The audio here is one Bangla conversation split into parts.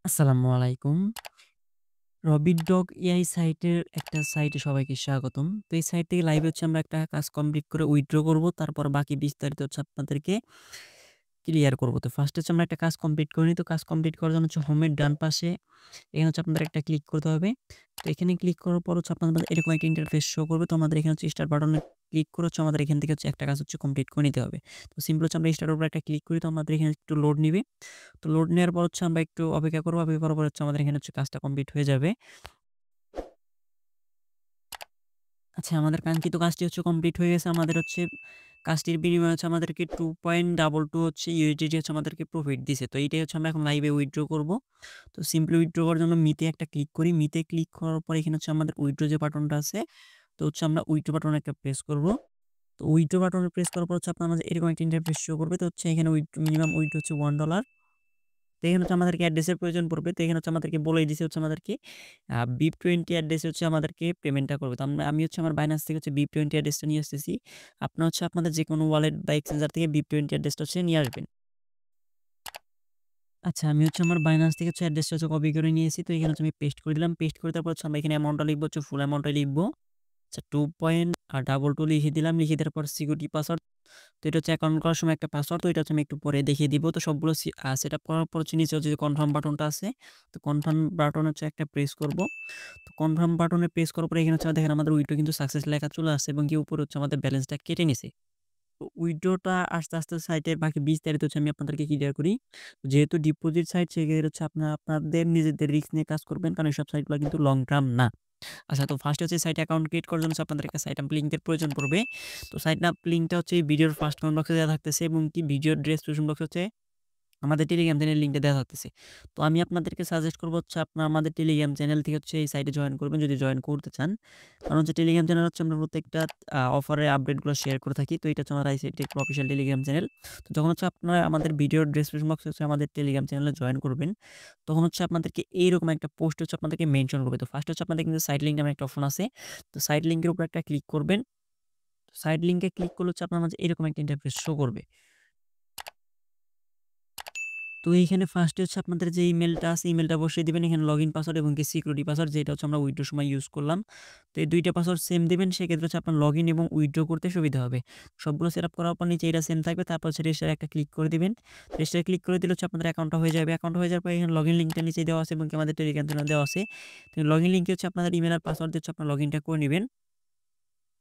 আসসালামু আলাইকুম। রবিট ডগ এআই সাইটের একটা সাইটে সবাইকে স্বাগতম। তো এই সাইট থেকে লাইভে আমরা একটা কাজ কমপ্লিট করে উইথড্র করব। তারপর বাকি বিস্তারিত আপনাদেরকে ক্লিয়ার করব। তো ফার্স্ট আমরা একটা কাজ কমপ্লিট করে নিই। তো কাজ কমপ্লিট করার জন্য হোমের ডান পাশে এখানে আপনাদের একটা ক্লিক করতে হবে। তো এখানে ক্লিক করার পর আপনাদের এরকম একটা ইন্টারফেস শো করবে। তো আমাদের এখানে স্টার্ট বাটনে ক্লিক করে আমাদের এখান থেকে একটা কাজ কমপ্লিট করে নিতে হবে। তো সিম্পল আমরা স্টার্টের উপর একটা ক্লিক করি। তো আমাদের এখানে একটু লোড নিবে। তো লোড নেওয়ার পর আমরা একটু অপেক্ষা করব। অপেক্ষা করার পর আমাদের এখানে কাজটা কমপ্লিট হয়ে যাবে। আচ্ছা, আমাদের কাঙ্ক্ষিত কাজটি কমপ্লিট হয়ে গেছে। আমাদের কাজটির বিনিময়ে আমাদেরকে 2.22 ইউএসডিটি আমাদেরকে প্রফিট দিছে। তো এইটাই আমরা এখন লাইভে উইথড্র করব। তো সিম্পলি উইথড্র করার জন্য মিতে একটা ক্লিক করি। মিতে ক্লিক করার পর এখানে আমাদের উইথড্র যে বাটনটা আছে, তো আমরা উইথড্র বাটনে একটা প্রেস করব। তো উইথড্র বাটনে প্রেস করার পর আপনার আমাদের এরকম একটা ইন্টারফেস শো করবে। তো এখানে মিনিমাম উইথড্র $1। তো এখানে আমাদেরকে অ্যাড্রেসের প্রয়োজন পড়বে। তো এখানে আমাদেরকে বলেই দিছে আমাদেরকে BIP20 অ্যাড্রেসে আমাদেরকে পেমেন্টটা করবে। তো আমি আমার বাইন্যান্স থেকে BIP20 অ্যাড্রেসটা নিয়ে আসতেছি। আপনার আপনাদের যেকোনো ওয়ালেট বা এক্সচেঞ্জার থেকে BIP20 অ্যাড্রেসটা নিয়ে আসবেন। আচ্ছা, আমি আমার বাইন্যান্স থেকে অ্যাড্রেসটা কপি করে নিয়েছি। তো এখানে আমি পেস্ট করে দিলাম। পেস্ট করে তারপর আমরা এখানে অ্যামাউন্টটা লিখব, ফুল অ্যামাউন্টটা লিখব। আচ্ছা, 2.22 লিখে দিলাম। লিখে দেওয়ার পর সিকিউরিটি পাসওয়ার্ড। তো এটা অ্যাকাউন্ট করার সময় একটা পাসওয়ার্ড। তো এটা আমি একটু পরে দেখিয়ে দিব। তো সবগুলো সেটআপ করার পর নিচে যে কনফার্ম বাটনটা আছে, তো কনফার্ম বাটন একটা প্রেস করব। তো কনফার্ম বাটনে প্রেস করার পর এখানে দেখেন আমাদের উইথড্র কিন্তু সাকসেস লেখা চলে আসছে এবং কি উপরে আমাদের ব্যালেন্সটা কেটে নিছে। তো উইথড্রটা আস্তে, আস্তে সাইটের বাকি বিস্তারিত আমি আপনাদেরকে ক্লিয়ার করি। যেহেতু ডিপোজিট সাইট সেক্ষেত্রে আপনাদের নিজেদের রিস্ক নিয়ে কাজ করবেন, কারণ এসব সাইটগুলো কিন্তু লং টার্ম না। আচ্ছা, তো ফার্স্টে সাইট অ্যাকাউন্ট ক্রিয়েট করার জন্য আপনাদের একটা সাইট আপ লিঙ্কের প্রয়োজন পড়বে। তো সাইট আপ লিঙ্কটা এই ভিডিওর ফার্স্ট কমেন্ট বক্সে দেওয়া থাকতেছে এবং কি ভিডিওর ডেসক্রিপশন বক্সে আমাদের টেলিগ্রাম চ্যানেল লিঙ্কটা দেওয়া থাকতেছে। তো আমি আপনাদেরকে সাজেস্ট করব আপনারা আমাদের টেলিগ্রাম চ্যানেল থেকে এই সাইটে জয়েন করবেন যদি জয়েন করতে চান। কারণ টেলিগ্রাম চ্যানেল আমরা প্রত্যেকটা অফারের আপডেটগুলো শেয়ার করে থাকি। তো এটা আমার আইসিটি অফিসিয়াল টেলিগ্রাম চ্যানেল। তো যখন আপনারা আমাদের ভিডিওর ডেসক্রিপশন বক্সে আমাদের টেলিগ্রাম চ্যানেলে জয়েন করবেন, তখন আপনাদেরকে এইরকম একটা পোস্ট আপনাদেরকে মেনশন করবে। তো ফার্স্ট আপনাদের কিন্তু সাইট লিঙ্ক নামে একটা অপশন আছে। তো সাইট লিঙ্কের উপর একটা ক্লিক করবেন। সাইট লিঙ্কে ক্লিক করলে আপনার মাঝে এরকম একটা ইন্টারফেস শো করবে। তো এইখানে ফার্স্টে আপনাদের যে ইমেলটা আছে, ইমেলটা বসিয়ে দিবেন। এখানে লগইন পাসওয়ার্ড এবং কি সিকিউরিটি পাসওয়ার্ড, যেটা আমরা উইথড্রোর সময় ইউজ করলাম। তো এই দুইটা পাসওয়ার্ড সেম দিবেন, সেক্ষেত্রে আপনার লগইন এবং উইথড্র করতে সুবিধা হবে। সবগুলো সেটআপ করার পর নিচে এটা সেম থাকবে। তারপর রেজিস্টারে একটা ক্লিক করে দিবেন। রেজিস্টারে ক্লিক করে দিলে আপনাদের অ্যাকাউন্টটা হয়ে যাবে। অ্যাকাউন্ট হয়ে যাওয়ার পর এখানে লগইন লিঙ্কটা নিচে দেওয়া আছে এবং কি আমাদের টেলিগ্রাম চ্যানেল দেওয়া আছে। তো লগইন লিঙ্কে আপনাদের ইমেল আর পাসওয়ার্ড দিয়ে আপনার লগইনটা করে নেবেন।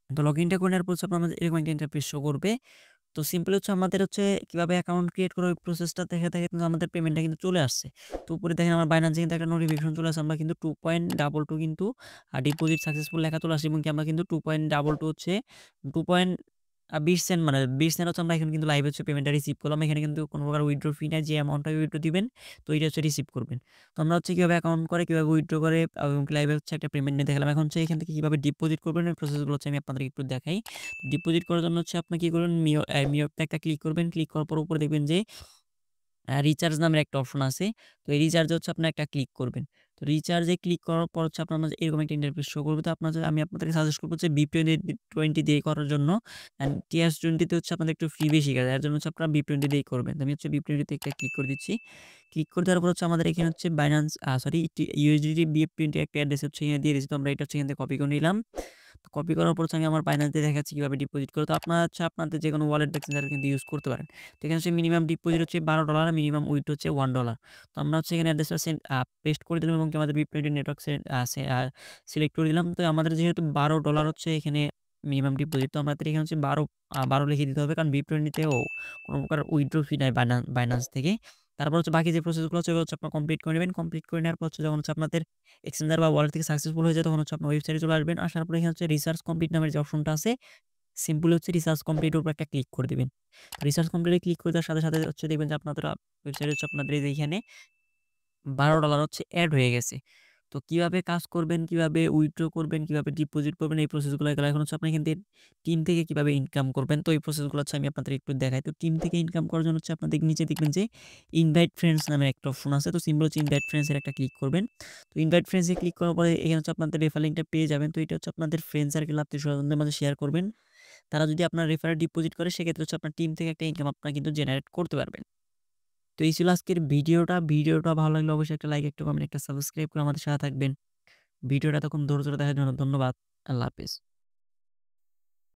তো লগইনটা করে নেওয়ার পর আপনার এরকম একটা ইন্টারফেস শো করবে। তো সিম্পল আমাদের কিভাবে অ্যাকাউন্ট ক্রিয়েট করার ওই প্রসেসটা দেখে কিন্তু আমাদের পেমেন্টটা কিন্তু চলে আসছে। তো উপরে দেখেন আমার বাইন্যান্সে কিন্তু একটা নোটিফিকেশন চলে আসছে। আমরা কিন্তু 2.22 কিন্তু ডিপোজিট সাকসেসফুল লেখা চলে আসছে এবং কি আমরা কিন্তু 2.22 2. 20 সেন্ট, মানে 20 সেন্ট আমরা এখন কিন্তু লাইভ পেমেন্টটা রিসিভ করলাম। এখানে কিন্তু কোনো প্রকার উইথড্র ফি নাই। যে অ্যামাউন্টটা উইথড্র দিবেন, তো এটা রিসিভ করবেন। তো আমরা কিভাবে অ্যাকাউন্ট করে কিভাবে উইথড্র করে এবং লাইভে একটা পেমেন্ট নিয়ে দেখালাম। এখন এখান থেকে কিভাবে ডিপোজিট করবেন এই প্রসেসগুলো আমি আপনাদেরকে একটু দেখাই। ডিপোজিট করার জন্য আপনি কি করবেন, মিওতে একটা ক্লিক করবেন। ক্লিক করার পর উপরে দেখবেন যে রিচার্জ নামের একটা অপশন আছে। তো এই রিচার্জে আপনি একটা ক্লিক করবেন। তো রিচার্জে ক্লিক করার পর আপনার মাঝে এরকম একটা ইন্টারফেস শো করবে। তো আমি আপনাদেরকে সাজেস্ট করব যে BIP20 দিয়ে করার জন্য। অ্যান্ড TS20 তে আপনাদের একটু ফি বেশি কাটে। এর জন্য আপনারা BIP20 দিয়েই করবেন। তো আমি BIP20 তে একটা ক্লিক করে দিচ্ছি। ক্লিক করে দেওয়ার পর আমাদের এখানে বাইন্যান্স USDT BIP20 একটা অ্যাড্রেস এখানে দিয়ে দিয়েছি। তো আমরা এটা এখান থেকে কপি করে নিলাম। তো কপি করার পর আমি আমার বাইন্যান্স দিয়ে দেখাচ্ছি কিভাবে ডিপোজিট করে। তো আপনারা আপনাদের যেকোনো ওয়ালেট এক্সচেঞ্জার কিন্তু ইউজ করতে পারেন। তো এখানে মিনিমাম ডিপোজিট $12, মিনিমাম উইথড্র $1। তো আমরা এখানে অ্যাড্রেসটা পেস্ট করে দিলাম এবং আমাদের BIP20 নেটওয়ার্ক সিলেক্ট করে দিলাম। তো আমাদের যেহেতু $12 এখানে মিনিমাম ডিপোজিট, তো আমাদের এখানে 12 লিখে দিতে হবে, কারণ BIP20 তেও কোনো প্রকার উইথড্র ফি নাই বাইন্যান্স থেকে। তারপর বাকি যে প্রসেসগুলো ওগুলো আপনারা কমপ্লিট করে নেবেন। কমপ্লিট করে নেওয়ার পর যখন আপনাদের এক্সচেঞ্জার বা ওয়ালেট থেকে সাকসেসফুল হয়ে যায়, তখন আপনার ওয়েবসাইটে চলে আসবেন। আসার পরে এখানে রিসার্চ কমপ্লিট নামের যে অপশনটা আছে, সিম্পলি রিসার্চ কমপ্লিট এর উপর একটা ক্লিক করে দিবেন। রিসার্চ কমপ্লিট এ ক্লিক করে দেওয়ার সাথে, সাথে দেখবেন যে আপনাদের ওয়েবসাইটে আপনাদের এই যে এখানে $12 এড হয়ে গেছে। তো কিভাবে কাজ করবেন, কিভাবে উইথড্র করবেন, কিভাবে ডিপোজিট করবেন, এই প্রসেসগুলো এগুলো এখন আপনি এখান থেকে টিম থেকে কিভাবে ইনকাম করবেন, তো এই প্রসেসগুলো আমি আপনাদের একটু দেখাই। তো টিম থেকে ইনকাম করার জন্য আপনাদের নিচে দেখবেন যে ইনভাইট ফ্রেন্ডস নামের একটা অপশন আছে। তো সিম্পল ইনভাইট ফ্রেন্ডস এর একটা ক্লিক করবেন। তো ইনভাইট ফ্রেন্ডস এ ক্লিক করার পরে এখানে আপনাদের রেফার লিংকটা পেয়ে যাবেন। তো এটা আপনাদের ফ্রেন্ড সার্কেল আত্মীয়স্বজনদের মাঝে শেয়ার করবেন। তারা যদি আপনার রেফারে ডিপোজিট করে, সেক্ষেত্রে আপনার টিম থেকে একটা ইনকাম আপনারা কিন্তু জেনারেট করতে পারবেন। তো এই ছিল আজকের ভিডিওটা ভালো লাগলে অবশ্যই একটা লাইক, একটা কমেন্ট, একটা সাবস্ক্রাইব করে আমাদের সাথে থাকবেন। ভিডিওটা এতক্ষণ ধৈর্য ধরে দেখার জন্য ধন্যবাদ। আল্লাহ হাফেজ।